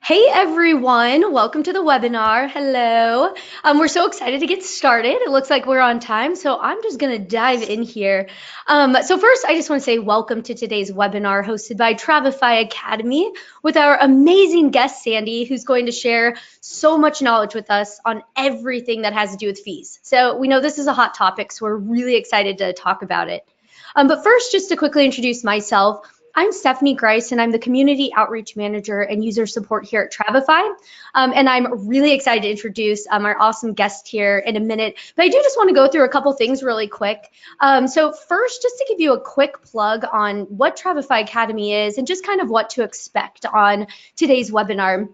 Hey everyone, welcome to the webinar. Hello. We're so excited to get started. It looks like we're on time, so I'm just going to dive in here. So first, I just want to say welcome to today's webinar hosted by Travefy Academy with our amazing guest, Sandy, who's going to share so much knowledge with us on everything that has to do with fees. So we know this is a hot topic, so we're really excited to talk about it. But first, just to quickly introduce myself, I'm Stephanie Grice, and I'm the Community Outreach Manager and User Support here at Travefy. And I'm really excited to introduce our awesome guest here in a minute. But I do just want to go through a couple things really quick. So first, just to give you a quick plug on what Travefy Academy is and just kind of what to expect on today's webinar.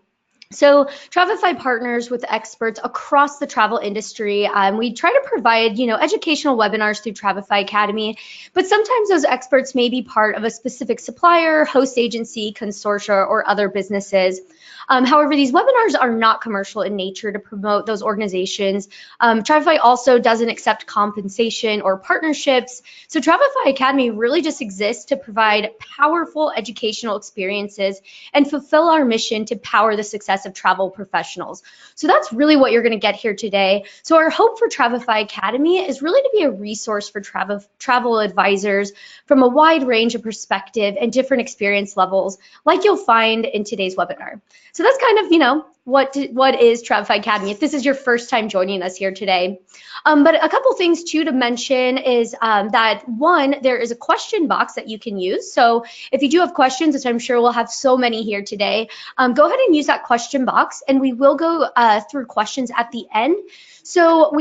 So Travefy partners with experts across the travel industry. We try to provide, educational webinars through Travefy Academy, but sometimes those experts may be part of a specific supplier, host agency, consortia, or other businesses. However, these webinars are not commercial in nature to promote those organizations. Travefy also doesn't accept compensation or partnerships. So Travefy Academy really just exists to provide powerful educational experiences and fulfill our mission to power the success of travel professionals. So that's really what you're going to get here today. So our hope for Travefy Academy is really to be a resource for travel advisors from a wide range of perspective and different experience levels, like you'll find in today's webinar. So that's kind of, what is Travefy Academy if this is your first time joining us here today. But a couple things too to mention is that one, there is a question box that you can use. So if you do have questions, which I'm sure we'll have so many here today, go ahead and use that question box, and we will go through questions at the end. So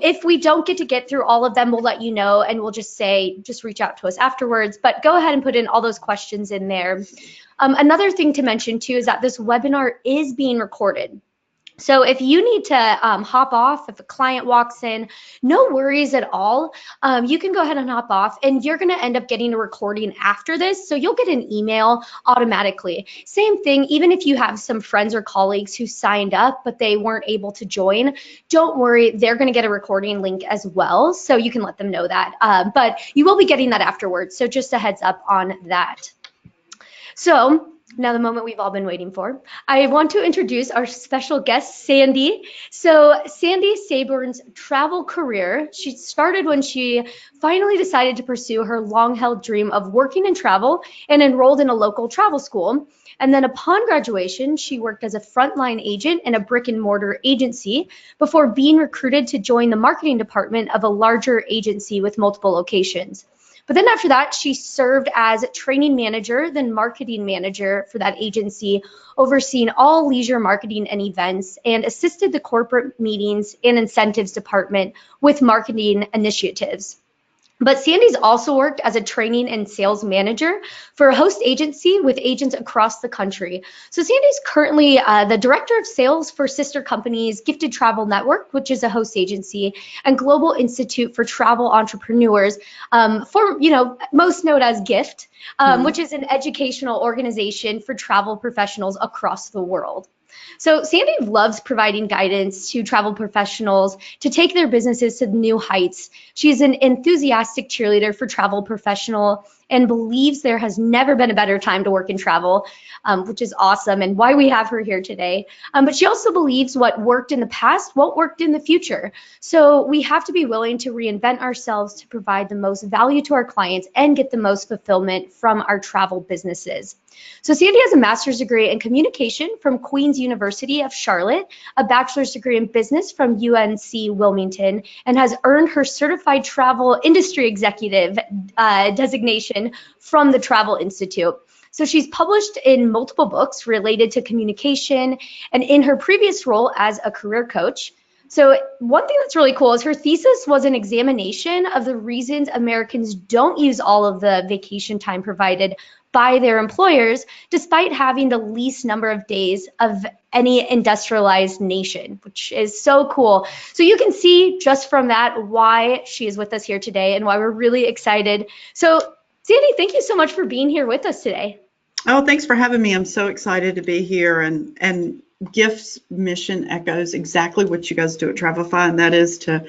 if we don't get through all of them, we'll let you know, and we'll just reach out to us afterwards. But go ahead and put in all those questions in there. Another thing to mention too is that this webinar is being recorded. So if you need to hop off, if a client walks in, no worries at all. You can go ahead and hop off, and you're going to end up getting a recording after this. So you'll get an email automatically. Same thing, even if you have some friends or colleagues who signed up, but they weren't able to join, don't worry, they're going to get a recording link as well. So you can let them know that. But you will be getting that afterwards. So just a heads up on that. So now the moment we've all been waiting for. I want to introduce our special guest, Sandy. So Sandy Saburn's travel career, she started when she finally decided to pursue her long-held dream of working in travel and enrolled in a local travel school. And then upon graduation, she worked as a frontline agent in a brick and mortar agency before being recruited to join the marketing department of a larger agency with multiple locations. But then after that, she served as training manager, then marketing manager for that agency, overseeing all leisure marketing and events, and assisted the corporate meetings and incentives department with marketing initiatives. But Sandy's also worked as a training and sales manager for a host agency with agents across the country. So Sandy's currently the director of sales for sister companies Gifted Travel Network, which is a host agency, and Global Institute for Travel Entrepreneurs, most known as GIFT, which is an educational organization for travel professionals across the world. So Sandy loves providing guidance to travel professionals to take their businesses to new heights. She's an enthusiastic cheerleader for travel professional and believes there has never been a better time to work in travel, which is awesome and why we have her here today. But she also believes what worked in the past won't work in the future. So we have to be willing to reinvent ourselves to provide the most value to our clients and get the most fulfillment from our travel businesses. So Sandy has a master's degree in communication from Queen's University of Charlotte, a bachelor's degree in business from UNC Wilmington, and has earned her certified travel industry executive designation from the Travel Institute. So she's published in multiple books related to communication and in her previous role as a career coach. So one thing that's really cool is her thesis was an examination of the reasons Americans don't use all of the vacation time provided by their employers, despite having the least number of days of any industrialized nation, which is so cool. So you can see just from that why she is with us here today and why we're really excited. So Sandy, thank you so much for being here with us today. Oh, thanks for having me. I'm so excited to be here, and GIFT's mission echoes exactly what you guys do at Travefy, and that is to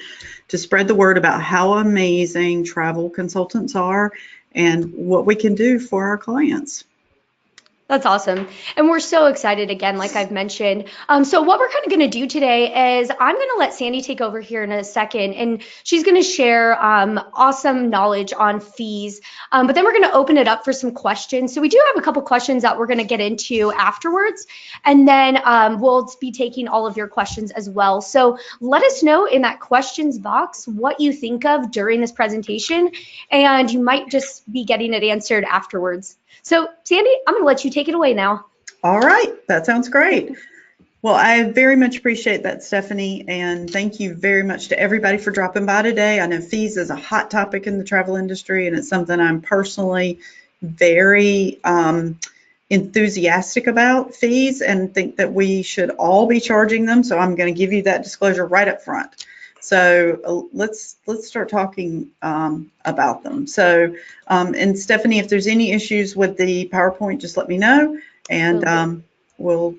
spread the word about how amazing travel consultants are and what we can do for our clients. That's awesome. And we're so excited again, like I've mentioned. So what we're kind of going to do today is I'm going to let Sandy take over here in a second, and she's going to share awesome knowledge on fees. But then we're going to open it up for some questions. So we do have a couple questions that we're going to get into afterwards, and then we'll be taking all of your questions as well. So let us know in that questions box what you think of during this presentation, and you might just be getting it answered afterwards. So, Sandy, I'm going to let you take it away now. All right, that sounds great. Well, I very much appreciate that, Stephanie, and thank you very much to everybody for dropping by today. I know fees is a hot topic in the travel industry, and it's something I'm personally very enthusiastic about, fees, and think that we should all be charging them. So I'm going to give you that disclosure right up front. So let's start talking about them. So, and Stephanie, if there's any issues with the PowerPoint, just let me know, and we'll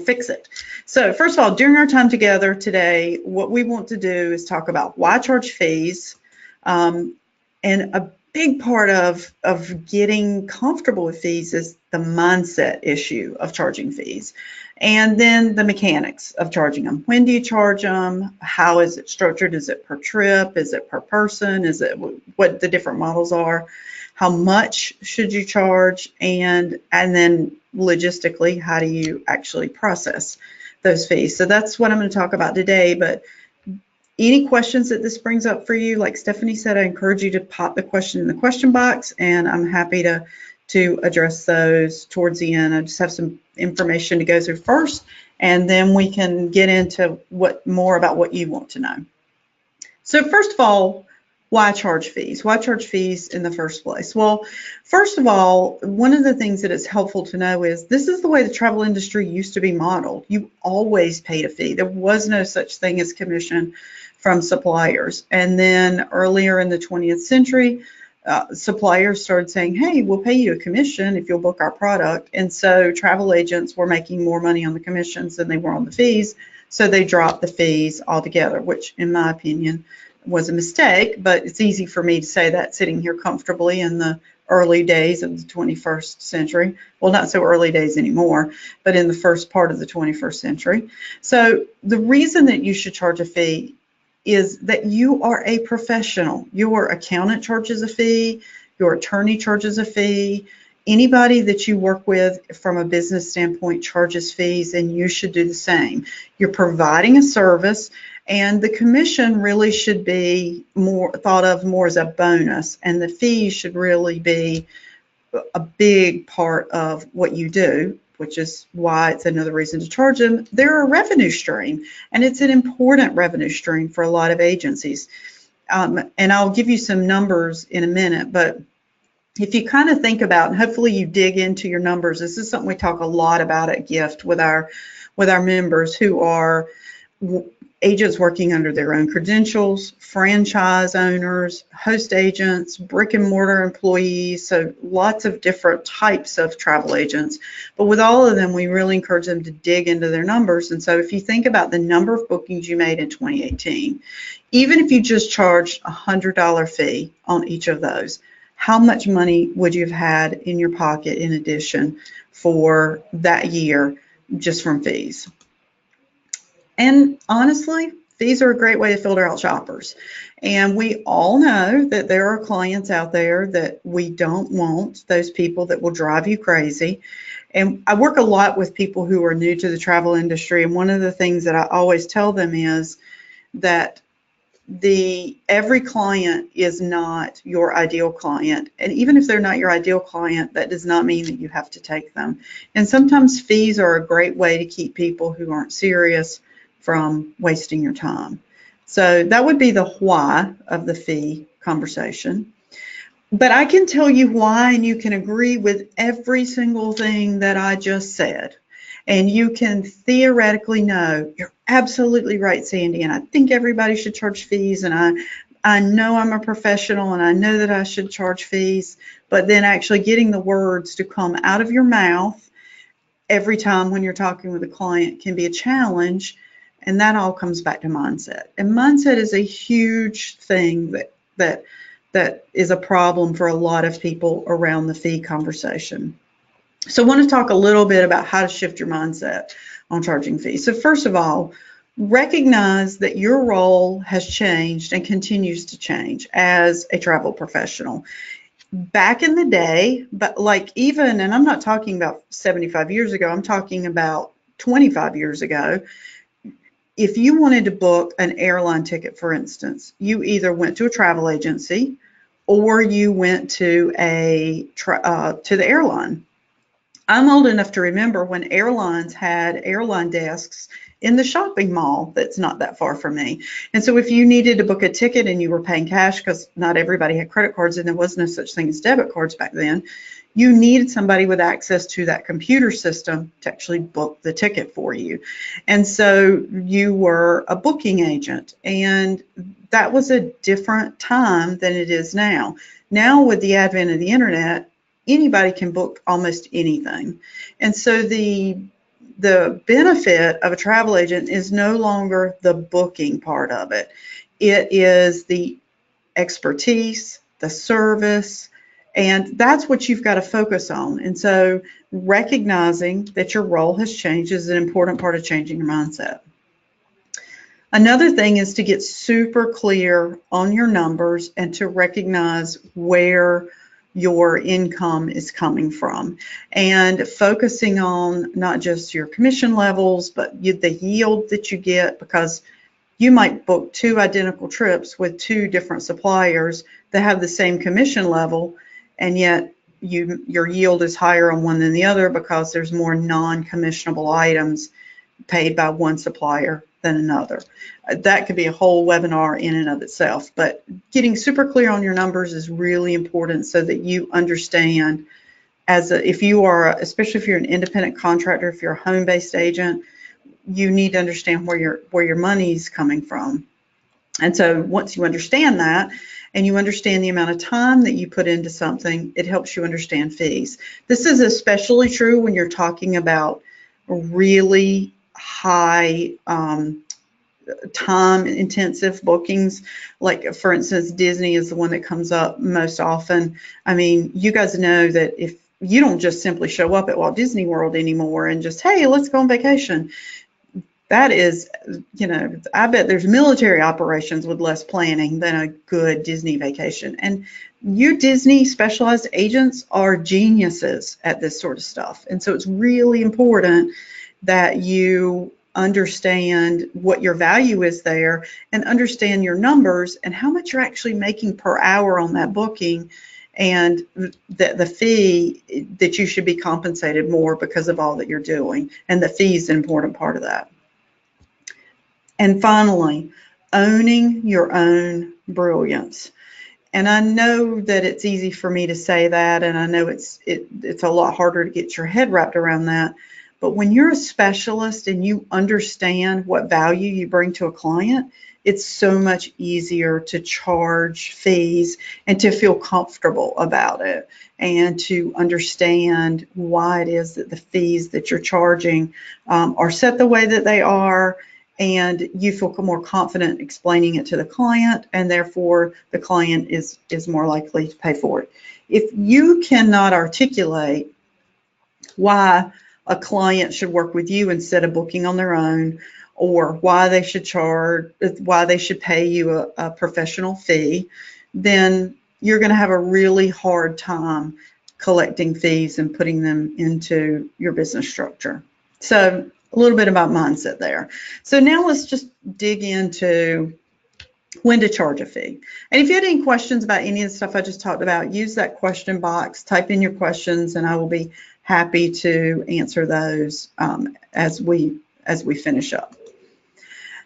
fix it. So first of all, during our time together today, what we want to do is talk about why charge fees, and a big part of getting comfortable with fees is the mindset issue of charging fees. And then the mechanics of charging them. When do you charge them? How is it structured? Is it per trip? Is it per person? Is it what the different models are? How much should you charge? And then logistically, how do you actually process those fees? So that's what I'm going to talk about today. But any questions that this brings up for you, like Stephanie said, I encourage you to pop the question in the question box, and I'm happy to address those towards the end. I just have some information to go through first, and then we can get into more about what you want to know. So first of all, why charge fees? Why charge fees in the first place? Well, first of all, one of the things that is helpful to know is this is the way the travel industry used to be modeled. You always paid a fee. There was no such thing as commission from suppliers. And then earlier in the 20th century, suppliers started saying, hey, we'll pay you a commission if you'll book our product. And so travel agents were making more money on the commissions than they were on the fees. So they dropped the fees altogether, which in my opinion was a mistake, but it's easy for me to say that sitting here comfortably in the early days of the 21st century. Well, not so early days anymore, but in the first part of the 21st century. So the reason that you should charge a fee is that you are a professional. Your accountant charges a fee, your attorney charges a fee, anybody that you work with from a business standpoint charges fees, and you should do the same. You're providing a service, and the commission really should be thought of more as a bonus, and the fees should really be a big part of what you do, which is why it's another reason to charge them. They're a revenue stream, and it's an important revenue stream for a lot of agencies. And I'll give you some numbers in a minute, but if you kind of think about, and hopefully you dig into your numbers, this is something we talk a lot about at Gift with our members who are agents working under their own credentials, franchise owners, host agents, brick and mortar employees, so lots of different types of travel agents. But with all of them, we really encourage them to dig into their numbers. And so if you think about the number of bookings you made in 2018, even if you just charged a $100 fee on each of those, how much money would you have had in your pocket in addition for that year just from fees? And honestly, fees are a great way to filter out shoppers. And we all know that there are clients out there that we don't want, those people that will drive you crazy. And I work a lot with people who are new to the travel industry. And one of the things that I always tell them is that every client is not your ideal client. And even if they're not your ideal client, that does not mean that you have to take them. And sometimes fees are a great way to keep people who aren't serious from wasting your time. So that would be the why of the fee conversation. But I can tell you why, and you can agree with every single thing that I just said. And you can theoretically know, you're absolutely right, Sandy, and I think everybody should charge fees, and I know I'm a professional and I know that I should charge fees, but then actually getting the words to come out of your mouth every time when you're talking with a client can be a challenge. And that all comes back to mindset. And mindset is a huge thing that is a problem for a lot of people around the fee conversation. So I want to talk a little bit about how to shift your mindset on charging fees. So first of all, recognize that your role has changed and continues to change as a travel professional. Back in the day, but like even, and I'm not talking about 75 years ago, I'm talking about 25 years ago, if you wanted to book an airline ticket, for instance, you either went to a travel agency or you went to to the airline. I'm old enough to remember when airlines had airline desks in the shopping mall that's not that far from me. And so if you needed to book a ticket and you were paying cash, because not everybody had credit cards and there was no such thing as debit cards back then, you needed somebody with access to that computer system to actually book the ticket for you. And so you were a booking agent, and that was a different time than it is now. Now, with the advent of the internet, anybody can book almost anything. And so the benefit of a travel agent is no longer the booking part of it. It is the expertise, the service, and that's what you've got to focus on. And so recognizing that your role has changed is an important part of changing your mindset. Another thing is to get super clear on your numbers and to recognize where your income is coming from, and focusing on not just your commission levels, but the yield that you get, because you might book two identical trips with two different suppliers that have the same commission level, and yet your yield is higher on one than the other because there's more non-commissionable items paid by one supplier than another. That could be a whole webinar in and of itself, but getting super clear on your numbers is really important so that you understand, if you are, especially if you're an independent contractor, if you're a home-based agent, you need to understand where your money's coming from. And so once you understand that, and you understand the amount of time that you put into something, it helps you understand fees. This is especially true when you're talking about really high time intensive bookings. Like, for instance, Disney is the one that comes up most often. I mean, you guys know that if you don't just simply show up at Walt Disney World anymore and just, hey, let's go on vacation. That is, I bet there's military operations with less planning than a good Disney vacation. And you Disney specialized agents are geniuses at this sort of stuff. And so it's really important that you understand what your value is there and understand your numbers and how much you're actually making per hour on that booking, and the fee that you should be compensated more because of all that you're doing. And the fee is an important part of that. And finally, owning your own brilliance. And I know that it's easy for me to say that, and I know it's a lot harder to get your head wrapped around that. But when you're a specialist and you understand what value you bring to a client, it's so much easier to charge fees and to feel comfortable about it, and to understand why it is that the fees that you're charging are set the way that they are, and you feel more confident explaining it to the client, and therefore the client is more likely to pay for it. If you cannot articulate why a client should work with you instead of booking on their own, or why they should pay you a professional fee, then you're going to have a really hard time collecting fees and putting them into your business structure. So a little bit about mindset there. So now let's just dig into when to charge a fee. And if you had any questions about any of the stuff I just talked about, use that question box, type in your questions, and I will be happy to answer those as we finish up.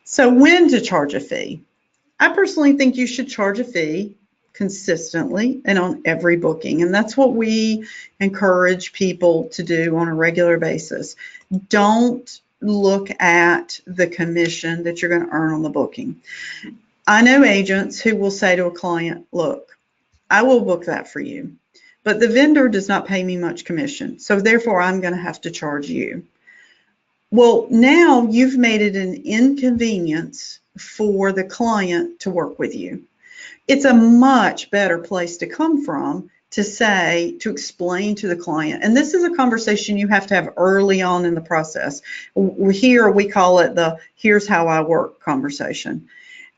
So when to charge a fee. I personally think you should charge a fee consistently and on every booking. And that's what we encourage people to do on a regular basis. Don't look at the commission that you're going to earn on the booking. I know agents who will say to a client, look, I will book that for you, but the vendor does not pay me much commission, so therefore I'm going to have to charge you. Well, now you've made it an inconvenience for the client to work with you. It's a much better place to come from to explain to the client. And this is a conversation you have to have early on in the process. Here we call it the here's how I work conversation.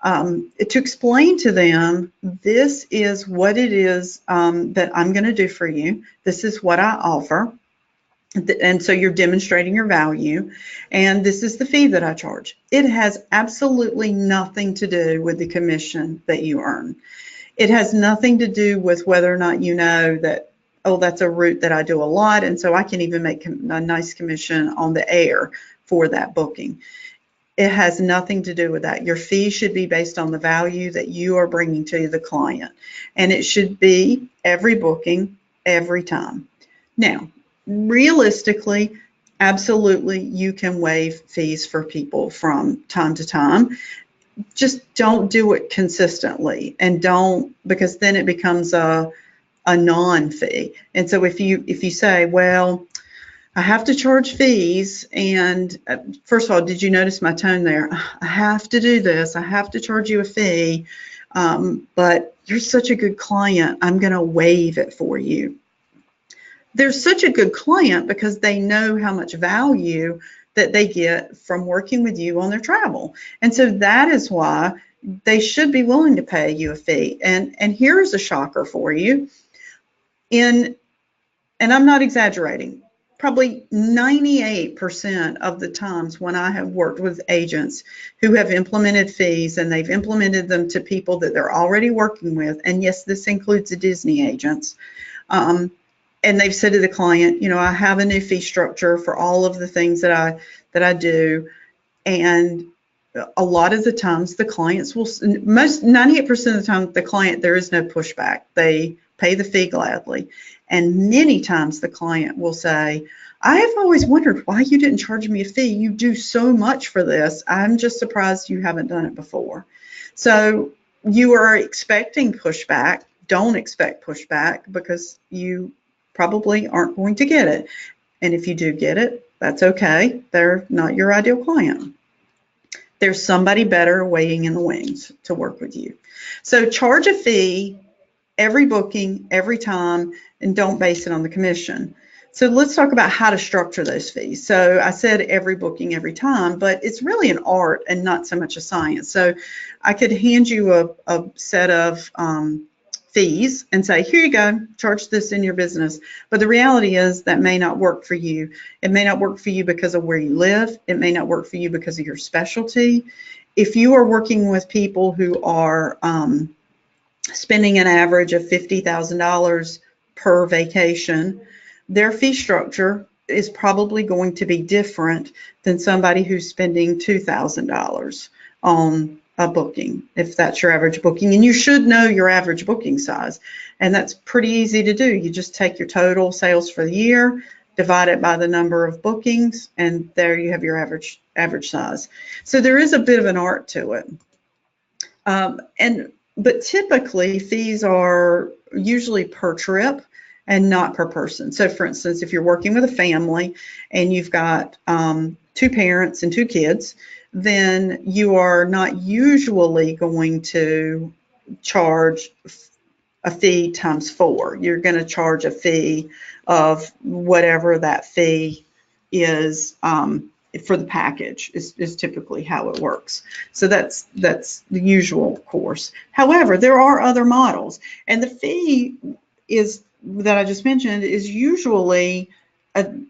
To explain to them, this is what it is that I'm going to do for you. This is what I offer. And so you're demonstrating your value. And this is the fee that I charge. It has absolutely nothing to do with the commission that you earn. It has nothing to do with whether or not you know that, oh, that's a route that I do a lot, and so I can even make a nice commission on the air for that booking. It has nothing to do with that. Your fee should be based on the value that you are bringing to the client, and it should be every booking, every time. Now, realistically, absolutely, you can waive fees for people from time to time. Just don't do it consistently, and don't, because then it becomes a non-fee. And so if you say, well, I have to charge fees, and first of all, did you notice my tone there? I have to do this. I have to charge you a fee, but you're such a good client, I'm going to waive it for you. They're such a good client because they know how much value that they get from working with you on their travel. And so that is why they should be willing to pay you a fee. And here's a shocker for you. And I'm not exaggerating, probably 98% of the times when I have worked with agents who have implemented fees, and they've implemented them to people that they're already working with, and yes, this includes the Disney agents, and they've said to the client, you know, I have a new fee structure for all of the things that I do. And a lot of the times the clients will, most 98% of the time, the client, there is no pushback. They pay the fee gladly. And many times the client will say, I have always wondered why you didn't charge me a fee. You do so much for this. I'm just surprised you haven't done it before. So you are expecting pushback. Don't expect pushback, because you probably aren't going to get it. And if you do get it, that's okay. They're not your ideal client. There's somebody better waiting in the wings to work with you. So charge a fee every booking, every time, and don't base it on the commission. So let's talk about how to structure those fees. So I said every booking, every time, but it's really an art and not so much a science. So I could hand you a set of fees and say, here you go, charge this in your business. But the reality is that may not work for you. It may not work for you because of where you live. It may not work for you because of your specialty. If you are working with people who are spending an average of $50,000 per vacation, their fee structure is probably going to be different than somebody who's spending $2,000 on a booking, if that's your average booking. And you should know your average booking size. And that's pretty easy to do. You just take your total sales for the year, divide it by the number of bookings, and there you have your average size. So there is a bit of an art to it. But typically fees are usually per trip and not per person. So for instance, if you're working with a family and you've got 2 parents and 2 kids, then you are not usually going to charge a fee times 4. You're going to charge a fee of whatever that fee is for the package is typically how it works. So that's the usual course. However, there are other models, and the fee is that I just mentioned is usually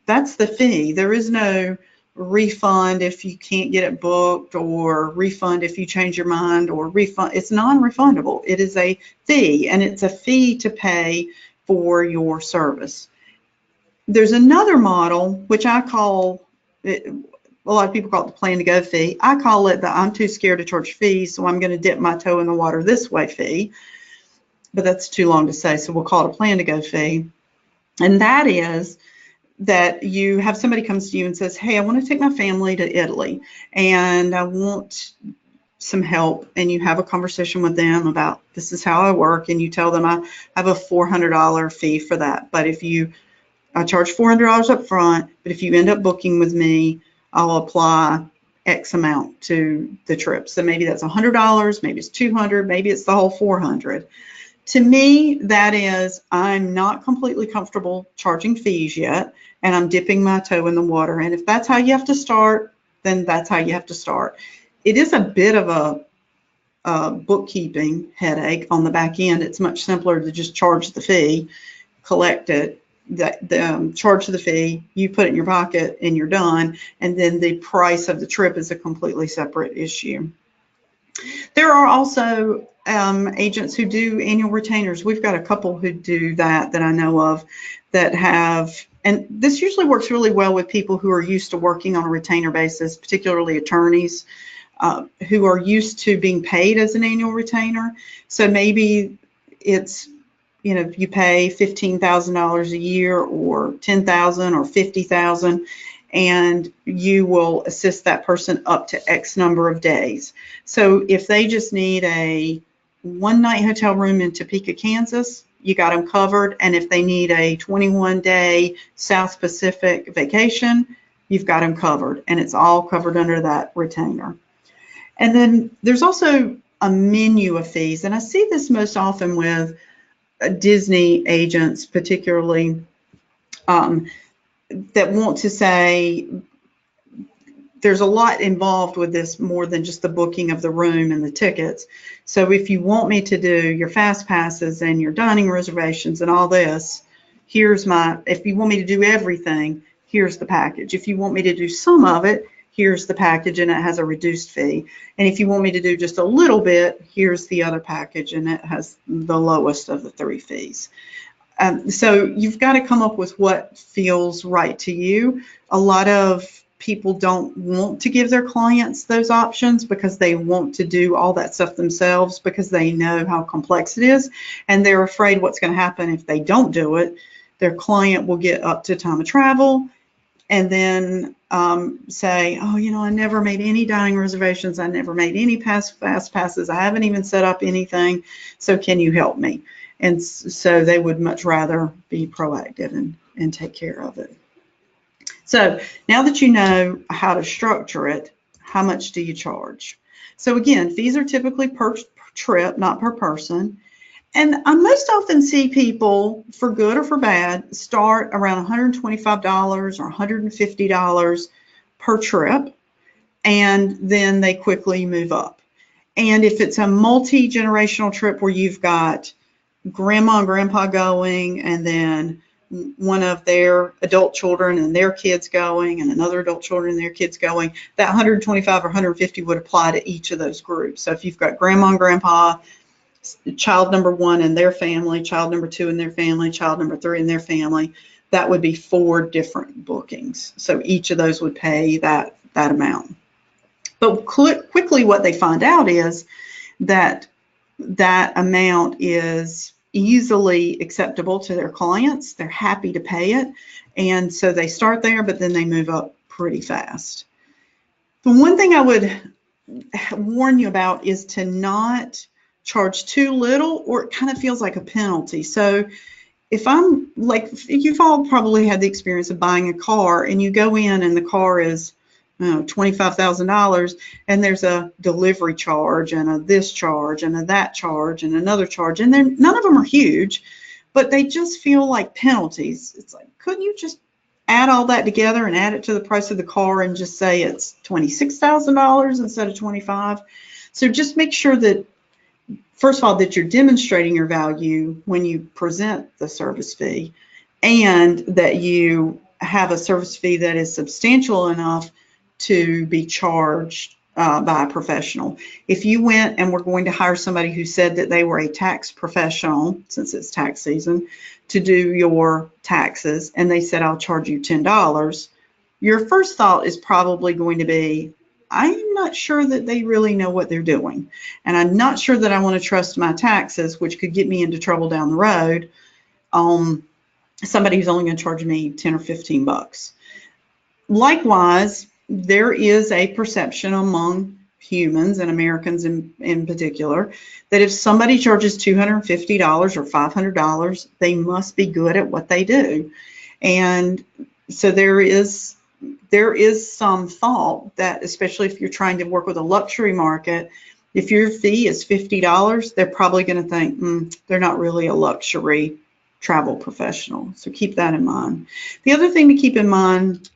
that's the fee. There is no refund if you can't get it booked, or refund if you change your mind, or refund. It's non-refundable. It is a fee, and it's a fee to pay for your service. There's another model, which I call it, a lot of people call it the plan to go fee. I call it the I'm too scared to charge fees, so I'm going to dip my toe in the water this way fee. But that's too long to say, so we'll call it a plan to go fee. And that is that you have somebody comes to you and says, hey, I want to take my family to Italy and I want some help, and you have a conversation with them about this is how I work, and you tell them I have a $400 fee for that. But if I charge $400 up front, but if you end up booking with me, I'll apply X amount to the trip. So maybe that's $100, maybe it's $200, maybe it's the whole $400. To me, that is, I'm not completely comfortable charging fees yet, and I'm dipping my toe in the water. And if that's how you have to start, then that's how you have to start. It is a bit of a bookkeeping headache on the back end. It's much simpler to just charge the fee, collect it, charge the fee, you put it in your pocket, and you're done. And then the price of the trip is a completely separate issue. There are also agents who do annual retainers. We've got a couple who do that I know of that have, and this usually works really well with people who are used to working on a retainer basis, particularly attorneys who are used to being paid as an annual retainer. So maybe it's, you pay $15,000 a year or $10,000 or $50,000, and you will assist that person up to X number of days. So if they just need a one-night hotel room in Topeka, Kansas, you got them covered. And if they need a 21-day South Pacific vacation, you've got them covered. And it's all covered under that retainer. And then there's also a menu of fees. And I see this most often with Disney agents, particularly, that want to say, there's a lot involved with this more than just the booking of the room and the tickets. So if you want me to do your fast passes and your dining reservations and all this, if you want me to do everything, here's the package. If you want me to do some of it, here's the package, and it has a reduced fee. And if you want me to do just a little bit, here's the other package, and it has the lowest of the 3 fees. So you've got to come up with what feels right to you. A lot of people don't want to give their clients those options because they want to do all that stuff themselves because they know how complex it is, and they're afraid what's going to happen if they don't do it. Their client will get up to time of travel and then say, oh, I never made any dining reservations. I never made any fast passes. I haven't even set up anything. So can you help me? And so they would much rather be proactive and take care of it. So now that you know how to structure it, how much do you charge? So again, fees are typically per trip, not per person. And I most often see people, for good or for bad, start around $125 or $150 per trip, and then they quickly move up. And if it's a multi-generational trip where you've got grandma and grandpa going, and then one of their adult children and their kids going, and another adult children and their kids going, that 125 or 150 would apply to each of those groups. So if you've got grandma and grandpa, child number 1 and their family, child number 2 and their family, child number 3 and their family, that would be 4 different bookings. So each of those would pay that amount. But quickly what they find out is that amount is easily acceptable to their clients. They're happy to pay it. And so they start there, but then they move up pretty fast. The one thing I would warn you about is to not charge too little, or it kind of feels like a penalty. So if I'm like, you've all probably had the experience of buying a car and you go in and the car is $25,000, and there's a delivery charge and a this charge and a that charge and another charge, and none of them are huge, but they just feel like penalties. It's like, couldn't you just add all that together and add it to the price of the car and just say it's $26,000 instead of $25,000? So just make sure that, first of all, that you're demonstrating your value when you present the service fee, and that you have a service fee that is substantial enough to be charged by a professional. If you went and were going to hire somebody who said that they were a tax professional, since it's tax season, to do your taxes, and they said, I'll charge you $10, your first thought is probably going to be, I'm not sure that they really know what they're doing. And I'm not sure that I want to trust my taxes, which could get me into trouble down the road, somebody who's only going to charge me 10 or 15 bucks. Likewise, there is a perception among humans, and Americans in particular, that if somebody charges $250 or $500, they must be good at what they do. And so there is some thought that, especially if you're trying to work with a luxury market, If your fee is $50, they're probably going to think, they're not really a luxury travel professional. So keep that in mind. The other thing to keep in mind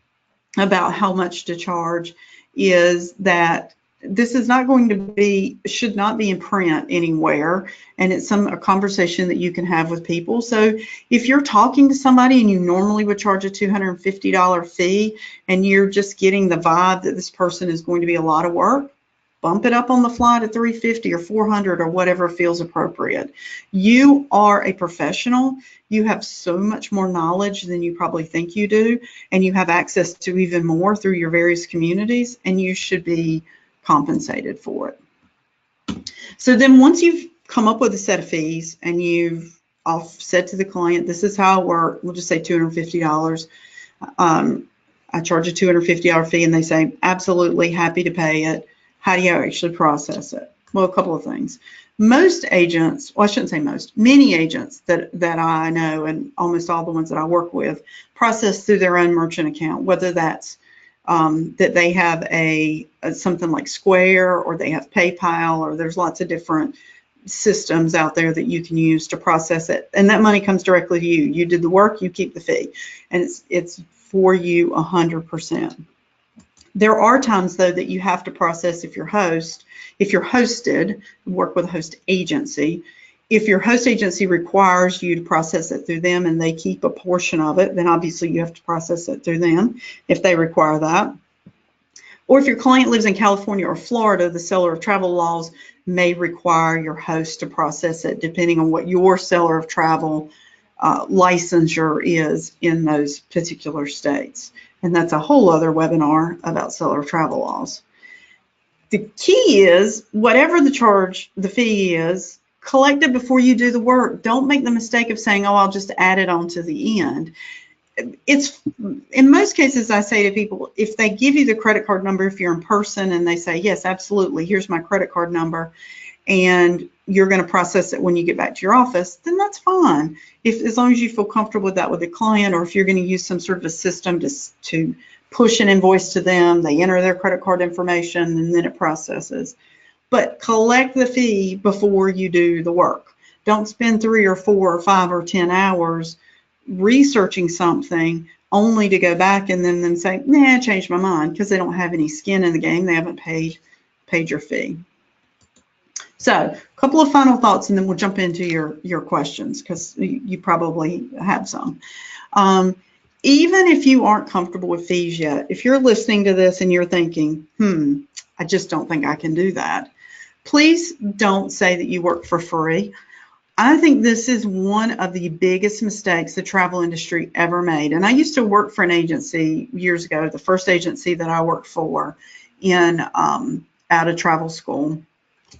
about how much to charge is that this is not going to be, should not be in print anywhere, and it's a conversation that you can have with people. So if you're talking to somebody and you normally would charge a $250 fee and you're just getting the vibe that this person is going to be a lot of work, bump it up on the fly to $350 or $400 or whatever feels appropriate. You are a professional. You have so much more knowledge than you probably think you do, and you have access to even more through your various communities, and you should be compensated for it. So then once you've come up with a set of fees and you've said to the client, this is how I work, we'll just say $250. I charge a $250 fee, and they say, absolutely, happy to pay it. How do you actually process it? Well, a couple of things. Most agents, well, I shouldn't say most, many agents that I know, and almost all the ones that I work with, process through their own merchant account, whether that's that they have something like Square, or they have PayPal, or there's lots of different systems out there that you can use to process it. And that money comes directly to you. You did the work, you keep the fee, and it's for you 100%. There are times, though, that you have to process if you're hosted, work with a host agency. If your host agency requires you to process it through them and they keep a portion of it, then obviously you have to process it through them if they require that. Or if your client lives in California or Florida, the seller of travel laws may require your host to process it, depending on what your seller of travel licensure is in those particular states. And that's a whole other webinar about seller of travel laws. The key is, whatever the fee is, collect it before you do the work. Don't make the mistake of saying, oh, I'll just add it on to the end. It's, in most cases, I say to people, if they give you the credit card number, if you're in person and they say, yes, absolutely, here's my credit card number, and you're going to process it when you get back to your office, then that's fine. As long as you feel comfortable with that with the client, or if you're going to use some sort of a system to push an invoice to them, they enter their credit card information and then it processes. But collect the fee before you do the work. Don't spend 3 or 4 or 5 or 10 hours researching something only to go back and then say, nah, I changed my mind, because they don't have any skin in the game. They haven't paid your fee. So a couple of final thoughts, and then we'll jump into your questions, because you probably have some. Even if you aren't comfortable with fees yet, if you're listening to this and you're thinking, I just don't think I can do that, please don't say that you work for free. I think this is one of the biggest mistakes the travel industry ever made. And I used to work for an agency years ago, the first agency that I worked for out of travel school.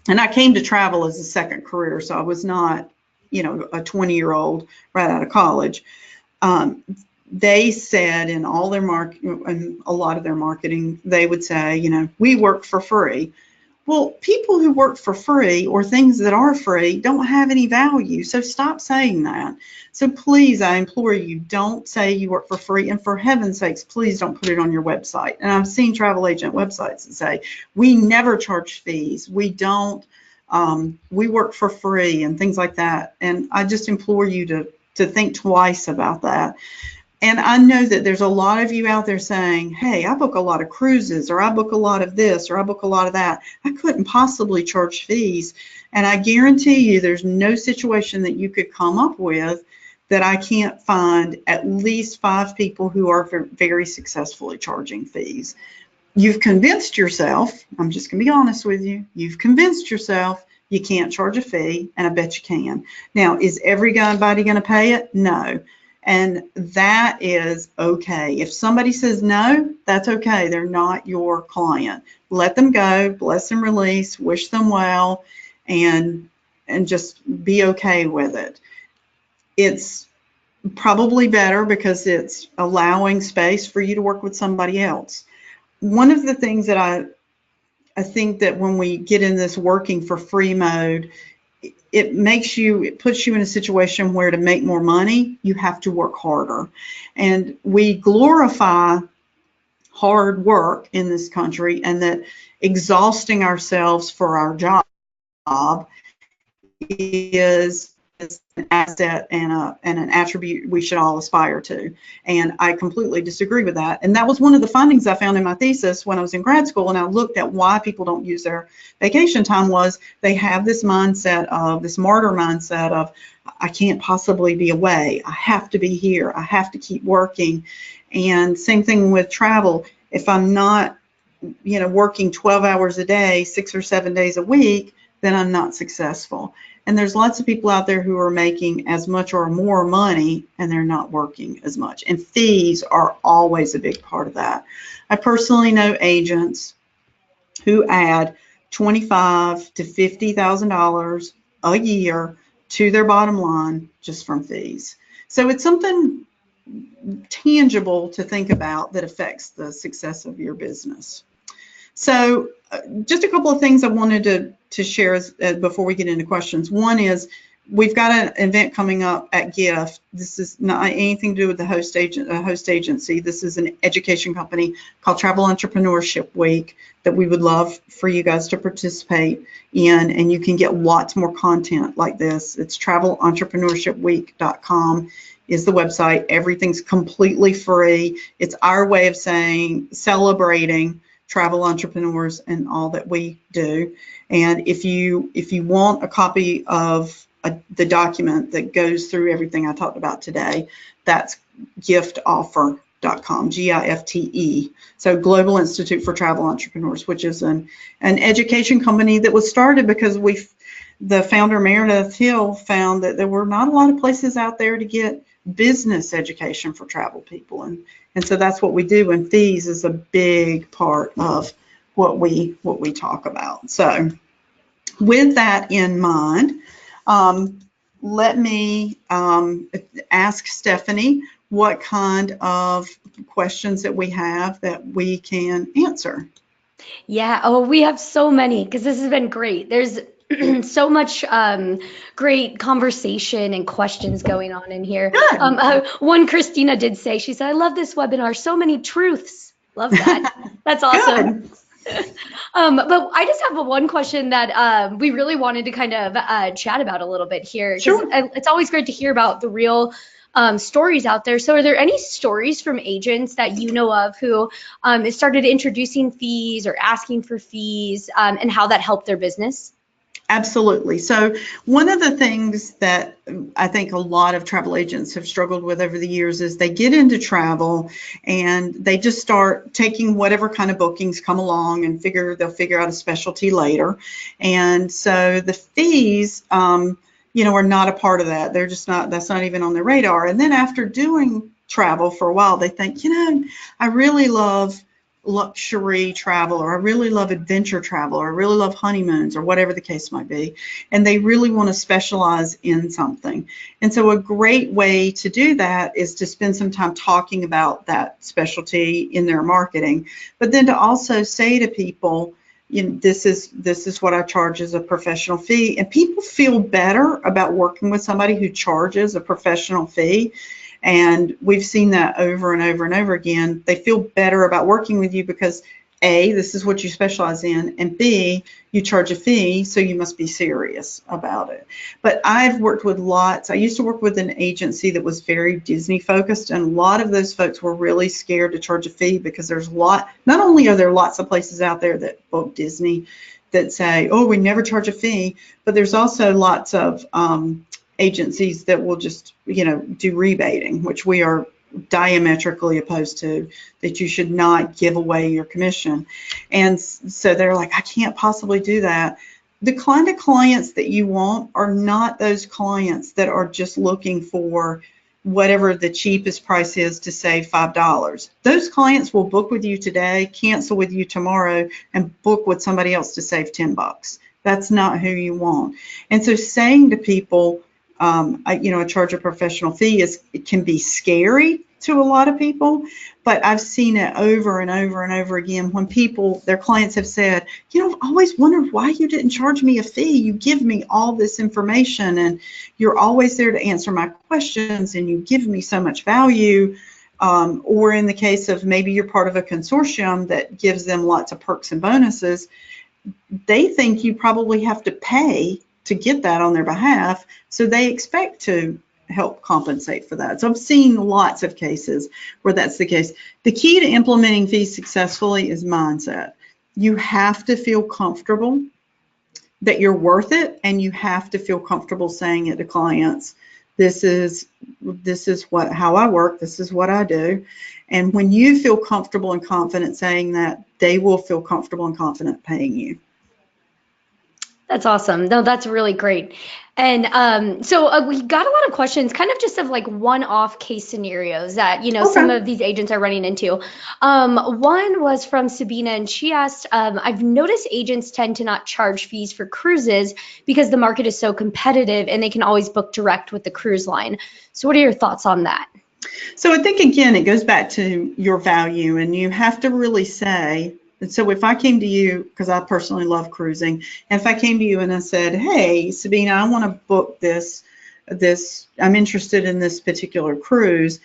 And I came to travel as a second career, so I was not, a 20-year-old right out of college. They said in all their and a lot of their marketing, they would say, we work for free. Well, people who work for free, or things that are free, don't have any value. So stop saying that. So please, I implore you, don't say you work for free. And for heaven's sakes, please don't put it on your website. And I've seen travel agent websites that say, we never charge fees. We don't, we work for free, and things like that. And I just implore you to think twice about that. And I know that there's a lot of you out there saying, hey, I book a lot of cruises, or I book a lot of this, or I book a lot of that. I couldn't possibly charge fees. And I guarantee you there's no situation that you could come up with that I can't find at least 5 people who are very successfully charging fees. You've convinced yourself, I'm just going to be honest with you, you've convinced yourself you can't charge a fee, and I bet you can. Now, is everybody going to pay it? No. And that is okay. If somebody says no, that's okay. They're not your client. Let them go, bless and release, wish them well, and just be okay with it. It's probably better because it's allowing space for you to work with somebody else. One of the things that I think that when we get in this working for free mode, it puts you in a situation where to make more money, you have to work harder. And we glorify hard work in this country, and that exhausting ourselves for our job job is an asset and an attribute we should all aspire to. And I completely disagree with that. And that was one of the findings I found in my thesis when I was in grad school, and I looked at why people don't use their vacation time. Was they have this mindset of, this martyr mindset of, I can't possibly be away. I have to be here. I have to keep working. And same thing with travel. If I'm not, working 12 hours a day, 6 or 7 days a week, then I'm not successful. And there's lots of people out there who are making as much or more money and they're not working as much. And fees are always a big part of that. I personally know agents who add $25,000 to $50,000 a year to their bottom line just from fees. So it's something tangible to think about that affects the success of your business. So just a couple of things I wanted to share before we get into questions. One is, we've got an event coming up at GIFT. This is not anything to do with the host agency. This is an education company called Travel Entrepreneurship Week that we would love for you guys to participate in, and you can get lots more content like this. It's travelentrepreneurshipweek.com is the website. Everything's completely free. It's our way of celebrating travel entrepreneurs and all that we do. And if you want a copy of the document that goes through everything I talked about today, that's giftoffer.com, GIFTE. So Global Institute for Travel Entrepreneurs, which is an education company that was started because the founder, Meredith Hill, found that there were not a lot of places out there to get business education for travel people. And so that's what we do, and fees is a big part of what we talk about. So with that in mind, let me ask Stephanie what kind of questions that we have that we can answer. Yeah, oh, we have so many because this has been great. There's so much great conversation and questions going on in here. One Christina did say, she said, I love this webinar, so many truths. Love that. That's awesome. But I just have one question that we really wanted to kind of chat about a little bit here. Sure. It's always great to hear about the real stories out there. So are there any stories from agents that you know of who started introducing fees or asking for fees and how that helped their business? Absolutely. So one of the things that I think a lot of travel agents have struggled with over the years is they get into travel and they just start taking whatever kind of bookings come along and they'll figure out a specialty later. And so the fees, are not a part of that. They're just not, that's not even on their radar. And then after doing travel for a while, they think, I really love luxury travel, or I really love adventure travel, or I really love honeymoons, or whatever the case might be, and they really want to specialize in something. And so a great way to do that is to spend some time talking about that specialty in their marketing, but then to also say to people, this is what I charge as a professional fee. And people feel better about working with somebody who charges a professional fee. And we've seen that over and over and over again. They feel better about working with you because A, this is what you specialize in, and B, you charge a fee, so you must be serious about it. But I've worked with I used to work with an agency that was very Disney focused, and a lot of those folks were really scared to charge a fee because not only are there lots of places out there that book Disney that say, oh, we never charge a fee, but there's also lots of agencies that will just, do rebating, which we are diametrically opposed to, that you should not give away your commission. And so they're like, I can't possibly do that. The kind of clients that you want are not those clients that are just looking for whatever the cheapest price is to save $5. Those clients will book with you today, cancel with you tomorrow, and book with somebody else to save $10. That's not who you want. And so saying to people, I charge a professional fee, it can be scary to a lot of people, but I've seen it over and over and over again when their clients have said, I've always wondered why you didn't charge me a fee. You give me all this information and you're always there to answer my questions and you give me so much value. Or in the case of maybe you're part of a consortium that gives them lots of perks and bonuses, they think you probably have to pay to get that on their behalf, so they expect to help compensate for that. So I've seen lots of cases where that's the case. The key to implementing fees successfully is mindset. You have to feel comfortable that you're worth it, and you have to feel comfortable saying it to clients. This is what how I work, this is what I do. And when you feel comfortable and confident saying that, they will feel comfortable and confident paying you. That's awesome. No, that's really great. And we got a lot of questions, kind of just of like one-off case scenarios that, some Okay. of these agents are running into. One was from Sabina, and she asked, I've noticed agents tend to not charge fees for cruises because the market is so competitive and they can always book direct with the cruise line. So what are your thoughts on that? So I think, again, it goes back to your value, and you have to really say, and so if I came to you, because I personally love cruising, and if I came to you and I said, hey, Sabina, I want to book I'm interested in this particular cruise,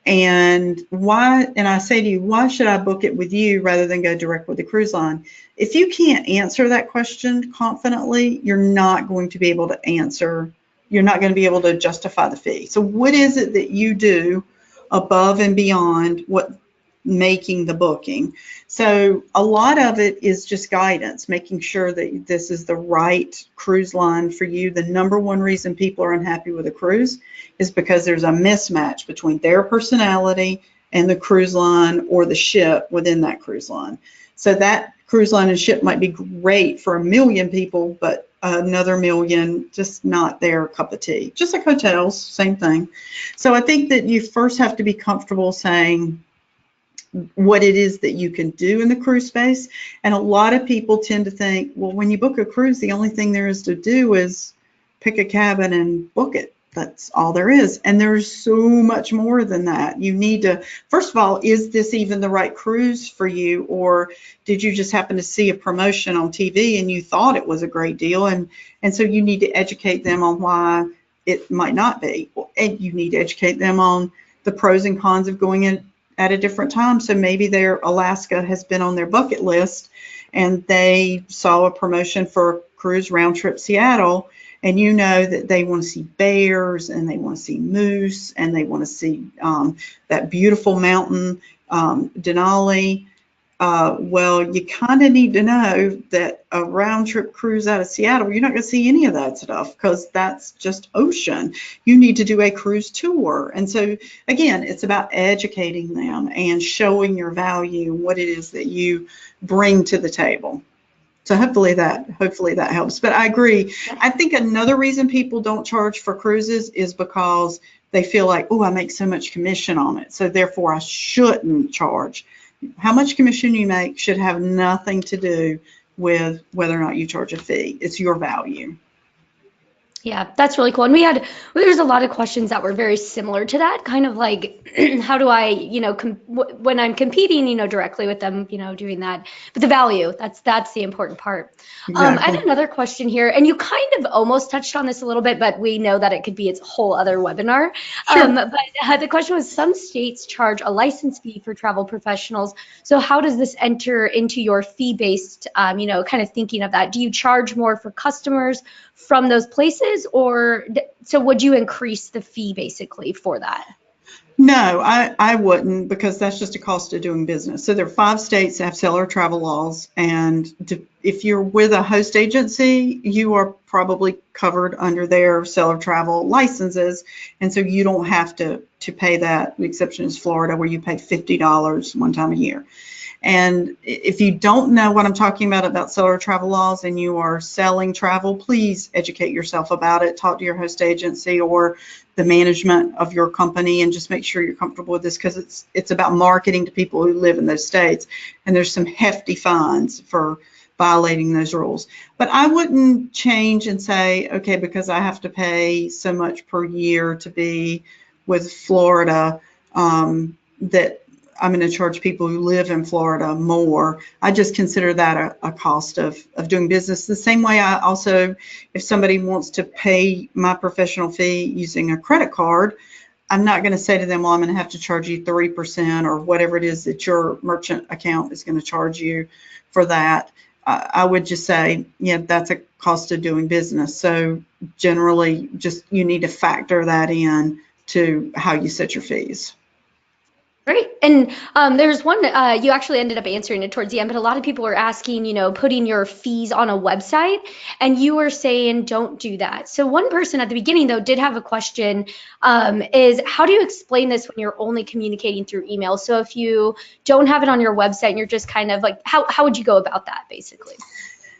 and I say to you, why should I book it with you rather than go direct with the cruise line? If you can't answer that question confidently, you're not going to be able to justify the fee. So what is it that you do above and beyond what making the booking? So a lot of it is just guidance, making sure that this is the right cruise line for you. The number one reason people are unhappy with a cruise is because there's a mismatch between their personality and the cruise line or the ship within that cruise line. So that cruise line and ship might be great for 1,000,000 people, but another 1,000,000 just not their cup of tea. Just like hotels, same thing. So I think that you first have to be comfortable saying what it is that you can do in the cruise space. And a lot of people tend to think, well, when you book a cruise, the only thing there is to do is pick a cabin and book it. That's all there is. And there's so much more than that. You need to, first of all, is this even the right cruise for you? Or did you just happen to see a promotion on TV and you thought it was a great deal? And so you need to educate them on why it might not be. And you need to educate them on the pros and cons of going in at a different time. So maybe their Alaska has been on their bucket list and they saw a promotion for a cruise round trip Seattle, and you know that they want to see bears and they want to see moose and they want to see that beautiful mountain, Denali. Well, you kind of need to know that a round trip cruise out of Seattle, you're not going to see any of that stuff because that's just ocean. You need to do a cruise tour. And so, again, it's about educating them and showing your value, what it is that you bring to the table. So hopefully that helps. But I agree. I think another reason people don't charge for cruises is because they feel like, oh, I make so much commission on it, so therefore I shouldn't charge. How much commission you make should have nothing to do with whether or not you charge a fee. It's your value. Yeah, that's really cool. And there's a lot of questions that were very similar to that, kind of like, how do I, when I'm competing, directly with them, doing that. But the value, that's the important part. I had Exactly. another question here, and you kind of almost touched on this a little bit, but we know that it could be its whole other webinar. Sure. But the question was, some states charge a license fee for travel professionals. So how does this enter into your fee-based, kind of thinking of that? Do you charge more for customers from those places, or so would you increase the fee basically for that? No, I wouldn't, because that's just a cost of doing business. So there are 5 states that have seller travel laws, and if you're with a host agency, you are probably covered under their seller travel licenses, and so you don't have to pay that. The exception is Florida, where you pay $50 one time a year. And if you don't know what I'm talking about seller travel laws, and you are selling travel, please educate yourself about it. Talk to your host agency or the management of your company and just make sure you're comfortable with this, because it's about marketing to people who live in those states. And there's some hefty fines for violating those rules. But I wouldn't change and say, okay, because I have to pay so much per year to be with Florida, that I'm going to charge people who live in Florida more. I just consider that a cost of doing business. The same way I also, if somebody wants to pay my professional fee using a credit card, I'm not going to say to them, well, I'm going to have to charge you 3% or whatever it is that your merchant account is going to charge you for that. I would just say, yeah, that's a cost of doing business. So generally, just you need to factor that in to how you set your fees. Great. And there's one, you actually ended up answering it towards the end, but a lot of people were asking, putting your fees on a website, and you were saying don't do that. So one person at the beginning, though, did have a question, is how do you explain this when you're only communicating through email? So if you don't have it on your website and you're just kind of like, how would you go about that, basically?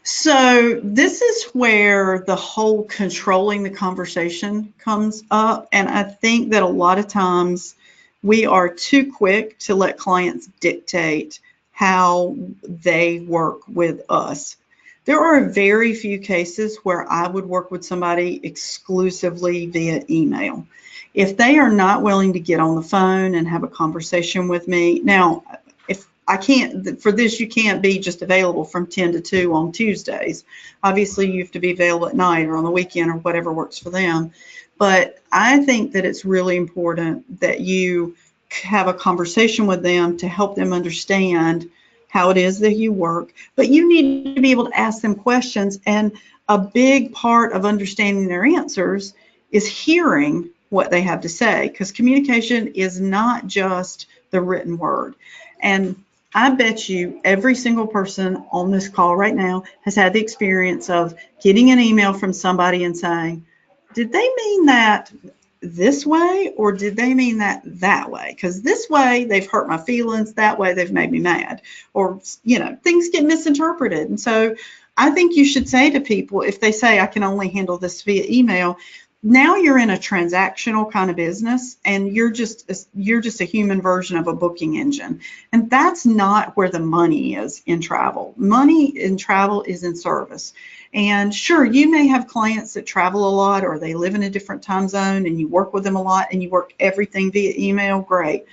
So this is where the whole controlling the conversation comes up. And I think that a lot of times we are too quick to let clients dictate how they work with us. There are very few cases where I would work with somebody exclusively via email. If they are not willing to get on the phone and have a conversation with me, now, if I can't, for this, you can't be just available from 10 to 2 on Tuesdays. Obviously, you have to be available at night or on the weekend or whatever works for them. But I think that it's really important that you have a conversation with them to help them understand how it is that you work. But you need to be able to ask them questions. And a big part of understanding their answers is hearing what they have to say, because communication is not just the written word. And I bet you every single person on this call right now has had the experience of getting an email from somebody and saying, did they mean that this way or did they mean that way? Because this way they've hurt my feelings, that way they've made me mad, or things get misinterpreted. And so I think you should say to people, if they say I can only handle this via email, now you're in a transactional kind of business, and you're just a human version of a booking engine. And that's not where the money is in travel. Money in travel is in service. And sure, you may have clients that travel a lot, or they live in a different time zone and you work with them a lot and you work everything via email, great.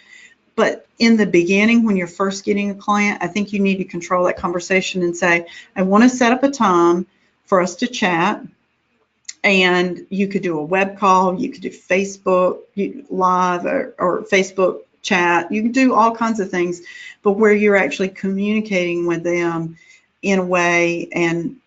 But in the beginning, when you're first getting a client, I think you need to control that conversation and say, I want to set up a time for us to chat. And you could do a web call, you could do Facebook Live or Facebook chat, you can do all kinds of things, but where you're actually communicating with them in a way, and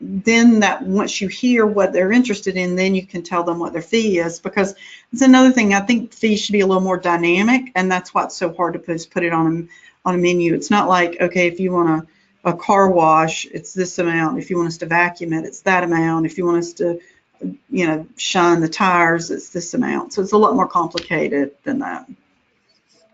then that once you hear what they're interested in, then you can tell them what their fee is, because it's another thing. I think fees should be a little more dynamic, and that's why it's so hard to put it on a menu. It's not like, okay, if you want a car wash, it's this amount. If you want us to vacuum it, it's that amount. If you want us to, shine the tires, it's this amount. So it's a lot more complicated than that.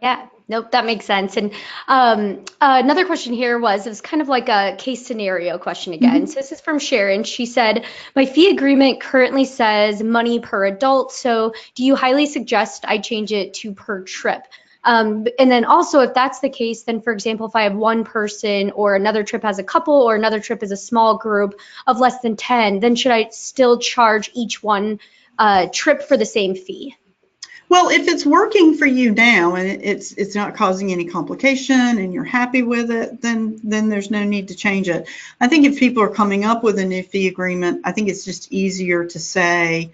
Yeah, nope, that makes sense. And another question here it was kind of like a case scenario question again. So this is from Sharon. She said, my fee agreement currently says money per adult. So do you highly suggest I change it to per trip? And then also, if that's the case, then for example, if I have one person or another trip has a couple or another trip is a small group of less than 10, then should I still charge each one trip for the same fee? Well, if it's working for you now and it's not causing any complication and you're happy with it, then there's no need to change it. I think if people are coming up with a new fee agreement, I think it's just easier to say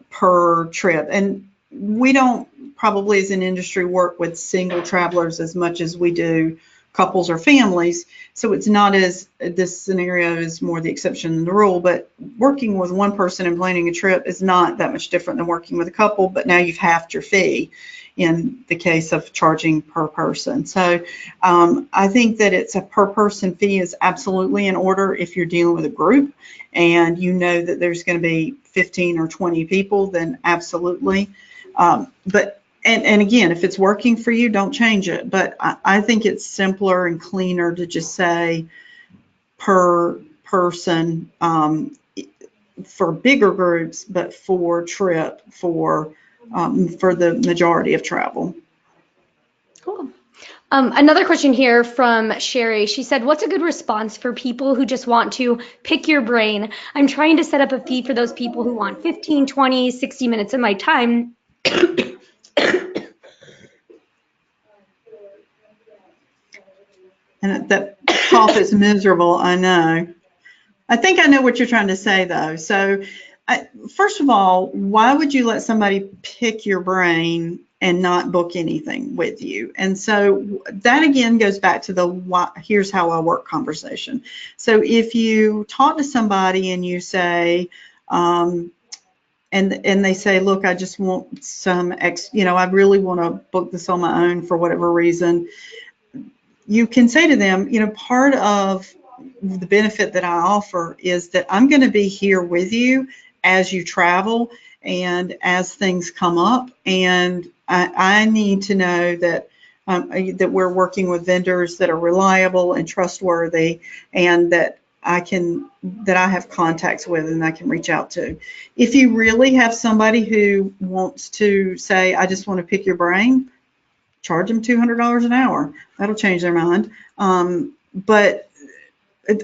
per trip. And we don't probably as an industry work with single travelers as much as we do couples or families. So it's not as, this scenario is more the exception than the rule, but working with one person and planning a trip is not that much different than working with a couple, but now you've halved your fee in the case of charging per person. So I think that it's a per person fee is absolutely in order if you're dealing with a group and you know that there's going to be 15 or 20 people, then absolutely. And again, if it's working for you, don't change it. But I think it's simpler and cleaner to just say per person for bigger groups, but for trip for the majority of travel. Cool. Another question here from Sherry. She said, what's a good response for people who just want to pick your brain? I'm trying to set up a fee for those people who want 15, 20, 60 minutes of my time. And that cough is miserable, I know. I think I know what you're trying to say, though. So first of all, why would you let somebody pick your brain and not book anything with you. And so that again goes back to the why, here's how I work conversation. So if you talk to somebody and you say, and they say, look, I just want some I really want to book this on my own for whatever reason. You can say to them, part of the benefit that I offer is that I'm going to be here with you as you travel and as things come up. And I need to know that that we're working with vendors that are reliable and trustworthy, and that I have contacts with and I can reach out to. If you really have somebody who wants to say, I just want to pick your brain, charge them $200 an hour. That'll change their mind. But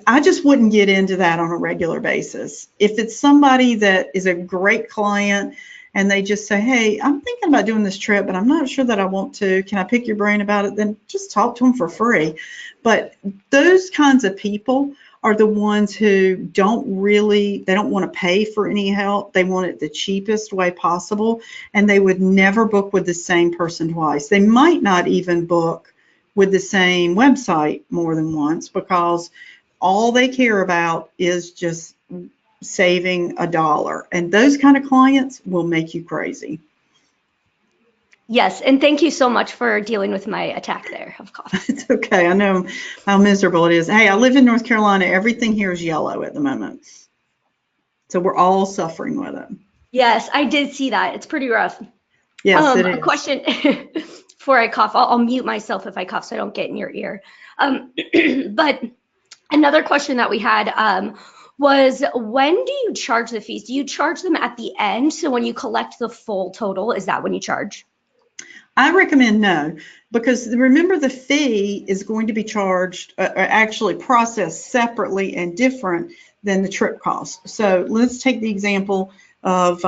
I just wouldn't get into that on a regular basis. If it's somebody that is a great client and they just say, hey, I'm thinking about doing this trip, but I'm not sure that I want to. Can I pick your brain about it? Then just talk to them for free. But those kinds of people are the ones who they don't want to pay for any help. They want it the cheapest way possible, and they would never book with the same person twice. They might not even book with the same website more than once, because all they care about is just saving $1. And those kind of clients will make you crazy. Yes, and thank you so much for dealing with my attack there of cough. It's okay. I know how miserable it is. Hey, I live in North Carolina. Everything here is yellow at the moment. So we're all suffering with it. Yes, I did see that. It's pretty rough. Yes, it is. A question before I cough. I'll mute myself if I cough so I don't get in your ear. But another question that we had was, when do you charge the fees? Do you charge them at the end? So when you collect the full total, is that when you charge? I recommend no, because remember, the fee is going to be charged, actually processed separately and different than the trip cost. So let's take the example of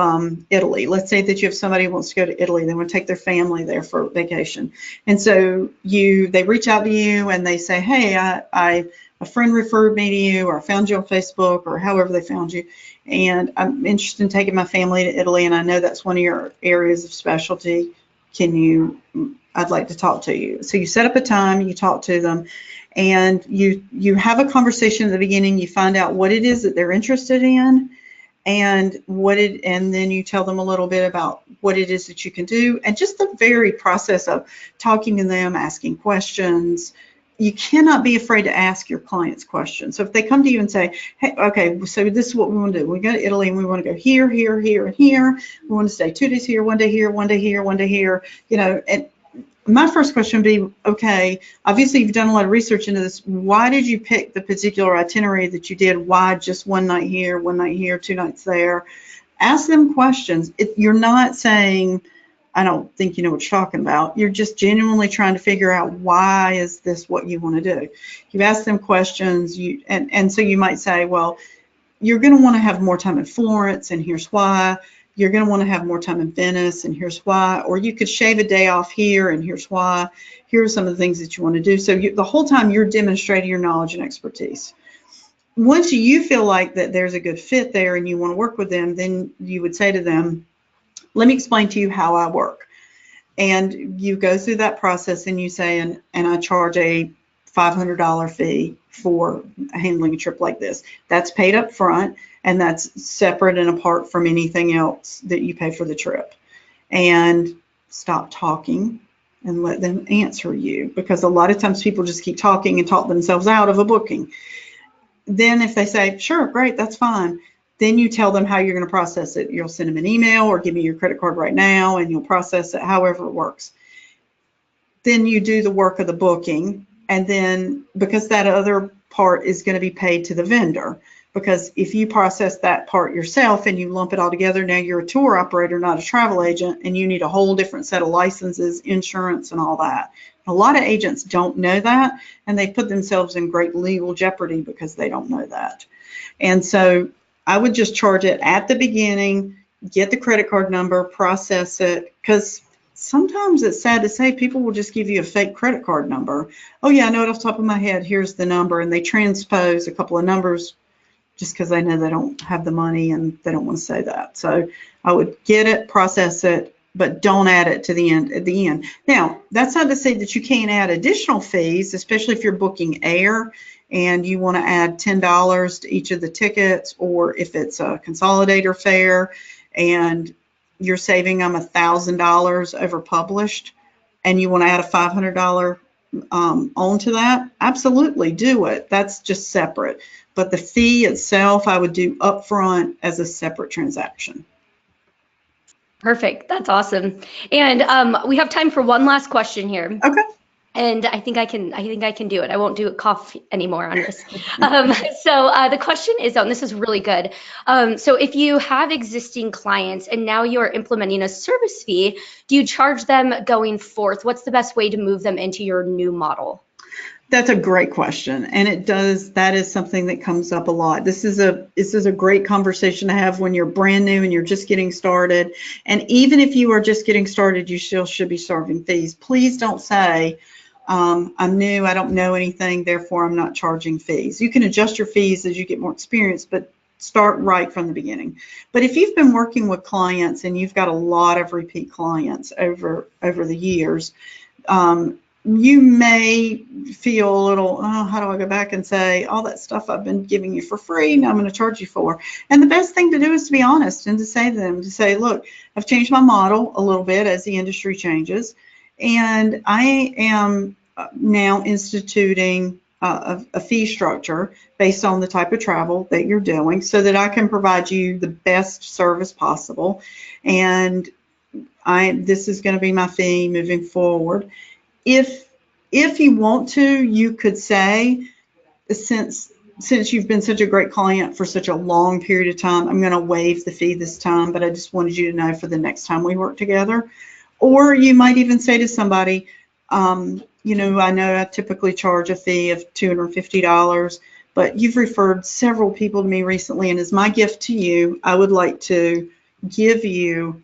Italy. Let's say that you have somebody who wants to go to Italy. They want to take their family there for vacation. And so they reach out to you and they say, hey, a friend referred me to you, or I found you on Facebook, or however they found you, and I'm interested in taking my family to Italy, and I know that's one of your areas of specialty. I'd like to talk to you. So you set up a time, you talk to them, and you have a conversation at the beginning. You find out what it is that they're interested in, and then you tell them a little bit about what it is that you can do, and just the very process of talking to them, asking questions. You cannot be afraid to ask your clients questions. So if they come to you and say, hey, okay, so this is what we want to do. We go to Italy and we want to go here, here, here, and here. We want to stay 2 days here, 1 day here, 1 day here, 1 day here. And my first question would be, okay, obviously you've done a lot of research into this. Why did you pick the particular itinerary that you did? Why just 1 night here, 1 night here, 2 nights there? Ask them questions. You're not saying, I don't think you know what you're talking about. You're just genuinely trying to figure out, why is this what you want to do? You've asked them questions, and so you might say, well, you're going to want to have more time in Florence, and here's why. You're going to want to have more time in Venice, and here's why. Or you could shave a day off here, and here's why. Here are some of the things that you want to do. So the whole time you're demonstrating your knowledge and expertise. Once you feel like that there's a good fit there and you want to work with them, then you would say to them, let me explain to you how I work. And you go through that process and you say, and I charge a $500 fee for handling a trip like this. That's paid up front, and that's separate and apart from anything else that you pay for the trip. And stop talking and let them answer you, because a lot of times people just keep talking and talk themselves out of a booking. Then if they say, sure, great, that's fine, then you tell them how you're going to process it. You'll send them an email or give me your credit card right now, and you'll process it however it works. Then you do the work of the booking, and then, because that other part is going to be paid to the vendor, because if you process that part yourself and you lump it all together, now you're a tour operator, not a travel agent, and you need a whole different set of licenses, insurance, and all that. A lot of agents don't know that, and they put themselves in great legal jeopardy because they don't know that. And so I would just charge it at the beginning, get the credit card number, process it, because sometimes it's sad to say, people will just give you a fake credit card number. Oh yeah, I know it off the top of my head, here's the number, and they transpose a couple of numbers just because they know they don't have the money and they don't want to say that. So I would get it, process it, but don't add it to the end at the end. Now, that's not to say that you can't add additional fees, especially if you're booking air and you want to add $10 to each of the tickets, or if it's a consolidator fare and you're saving them $1,000 over published and you want to add a $500 onto that, absolutely do it. That's just separate. But the fee itself, I would do upfront as a separate transaction. Perfect. That's awesome. And we have time for one last question here. Okay. And I think I can do it. I won't do a cough anymore on this. The question is, and this is really good. So if you have existing clients and now you're implementing a service fee, do you charge them going forth? What's the best way to move them into your new model? That's a great question, and that is something that comes up a lot. This is a great conversation to have when you're brand new and you're just getting started. And even if you are just getting started, you still should be charging fees. Please don't say, I'm new, I don't know anything, therefore I'm not charging fees. You can adjust your fees as you get more experience, but start right from the beginning. But if you've been working with clients and you've got a lot of repeat clients over the years, you may feel a little, oh, how do I go back and say, all that stuff I've been giving you for free, now I'm going to charge you for. And the best thing to do is to be honest and to say to them, look, I've changed my model a little bit as the industry changes, and I am now instituting a fee structure based on the type of travel that you're doing so that I can provide you the best service possible. And this is going to be my fee moving forward. If you want to, you could say, since you've been such a great client for such a long period of time, I'm going to waive the fee this time, but I just wanted you to know for the next time we work together. Or you might even say to somebody, you know I typically charge a fee of $250, but you've referred several people to me recently, and as my gift to you, I would like to give you,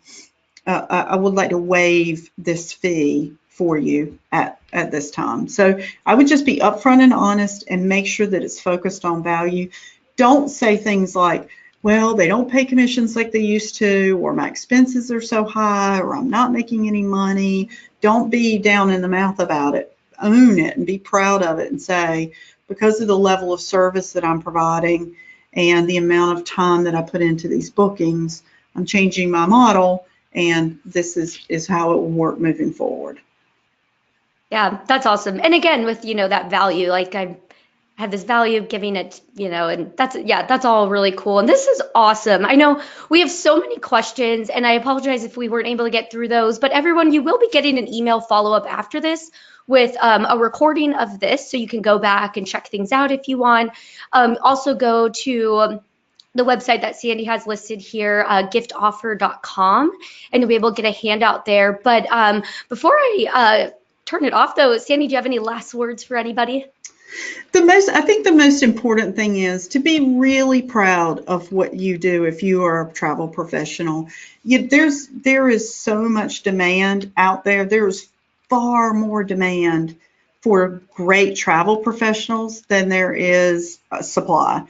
I would like to waive this fee for you at this time. So I would just be upfront and honest and make sure that it's focused on value. Don't say things like, well, they don't pay commissions like they used to, or my expenses are so high, or I'm not making any money. Don't be down in the mouth about it. Own it and be proud of it and say, because of the level of service that I'm providing and the amount of time that I put into these bookings, I'm changing my model, and this is how it will work moving forward. Yeah, that's awesome. And again, with, that value, like I have this value of giving it, and that's all really cool. And this is awesome. I know we have so many questions, and I apologize if we weren't able to get through those, but everyone, you will be getting an email follow-up after this with a recording of this, so you can go back and check things out if you want. Also go to the website that Sandy has listed here, giftoffer.com, and you'll be able to get a handout there. But before I turn it off, though, Sandy, do you have any last words for anybody? I think the most important thing is to be really proud of what you do if you are a travel professional. There is so much demand out there. There's far more demand for great travel professionals than there is supply.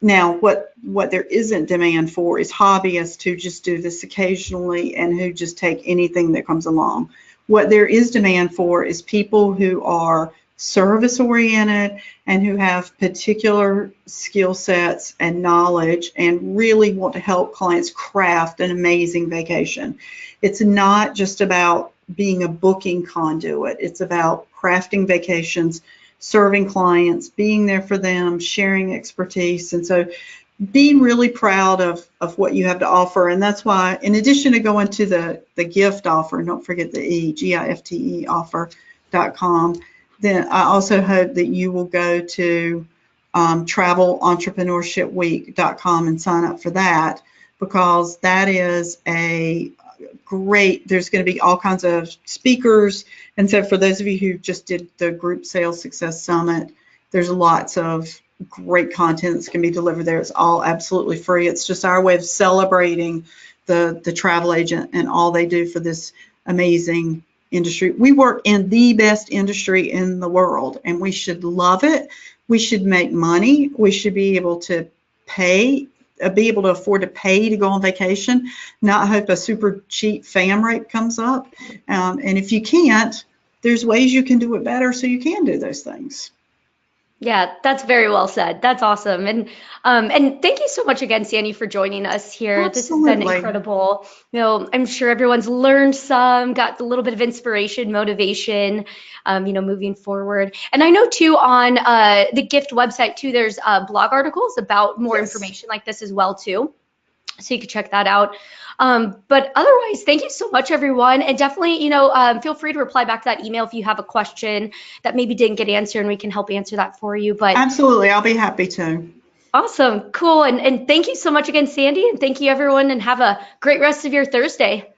Now, what there isn't demand for is hobbyists who just do this occasionally and who just take anything that comes along. What there is demand for is people who are service oriented and who have particular skill sets and knowledge and really want to help clients craft an amazing vacation. It's not just about being a booking conduit. It's about crafting vacations, serving clients, being there for them, sharing expertise. And so be really proud of what you have to offer. And that's why, in addition to going to the gift offer, and don't forget the GIFTE offer.com, then I also hope that you will go to travelentrepreneurshipweek.com and sign up for that, because that is a great, there's going to be all kinds of speakers. And so for those of you who just did the Group Sales Success Summit, there's lots of great content that's going to be delivered there. It's all absolutely free. It's just our way of celebrating the travel agent and all they do for this amazing industry. We work in the best industry in the world, and we should love it. We should make money. We should be able to pay be able to afford to pay to go on vacation, not hope a super cheap fam rate comes up. And if you can't, there's ways you can do it better so you can do those things. Yeah, that's very well said. That's awesome. And thank you so much again, Sandy, for joining us here. This has been Absolutely. incredible. I'm sure everyone's learned some, got a little bit of inspiration, motivation, moving forward. And I know too on the gift website too, there's blog articles about more Yes. information like this as well too. So you can check that out. But otherwise, thank you so much, everyone. And definitely, feel free to reply back to that email if you have a question that maybe didn't get answered, and we can help answer that for you. But Absolutely. I'll be happy to. awesome, cool. And thank you so much again, Sandy. And thank you, everyone. And have a great rest of your Thursday.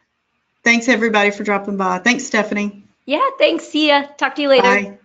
Thanks everybody for dropping by. Thanks, Stephanie. Yeah, thanks. See ya. Talk to you later. Bye.